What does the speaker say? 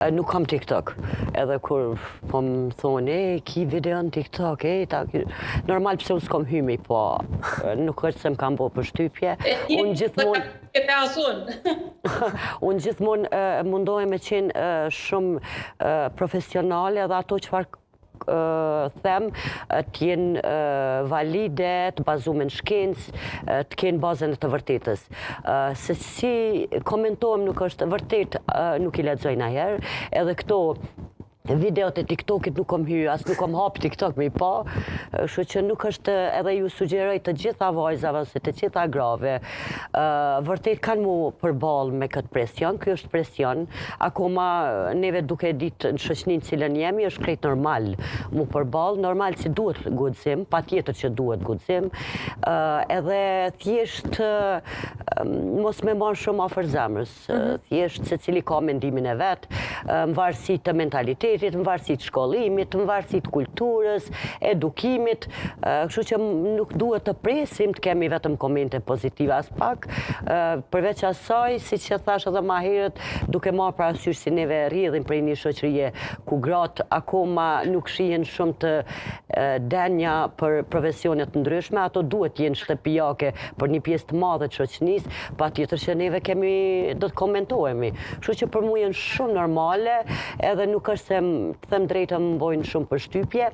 Nuk kam TikTok, edhe kur po më thonë, ki video në TikTok, normal pse unë s'kom hymi, po nuk është se më kam bo përshtypje. Unë gjithmonë mundohem me qenë shumë profesionale edhe ato çfarë them t'jenë valide, të bazume në shkencë, të kenë bazën e të vërtetës. Se si komentohem nuk është vërtet, nuk I lexoj ndonjëherë, edhe këto videot e TikTokit nuk kom hy, as nuk kom hap TikTok me I pa, kështu që nuk është, edhe ju sugjeroj të gjitha vajzave ose të gjitha grave, vërtet kanë mu përballë me këtë presion, ky është presion, akoma neve duke ditë në shoqërinë cilën jemi, është krejt normal mu përballë, normal që duhet guxim, patjetër që duhet guxim, edhe thjesht mos me marr shumë afër zemrës, thjesht secili ka mendimin e vet, në varësi të mentalitetit, në varësi të shkollimit, në varësi të kulturës, edukimit, kështu që nuk duhet të presim të kemi vetëm komente pozitive as pak, përveç asaj, siç e thash edhe më herët, duke marrë parasysh si neve rrjedhim prej një shoqërie ku gratë akoma nuk shihen shumë të denja për profesione të ndryshme, ato duhet të jenë shtëpiake për një pjesë të madhe të shoqënisë, patjetër që neve do të komentohemi. Kështu që për mua janë shumë normale, edhe nuk është se të them drejtën më bojnë shumë përshtypje,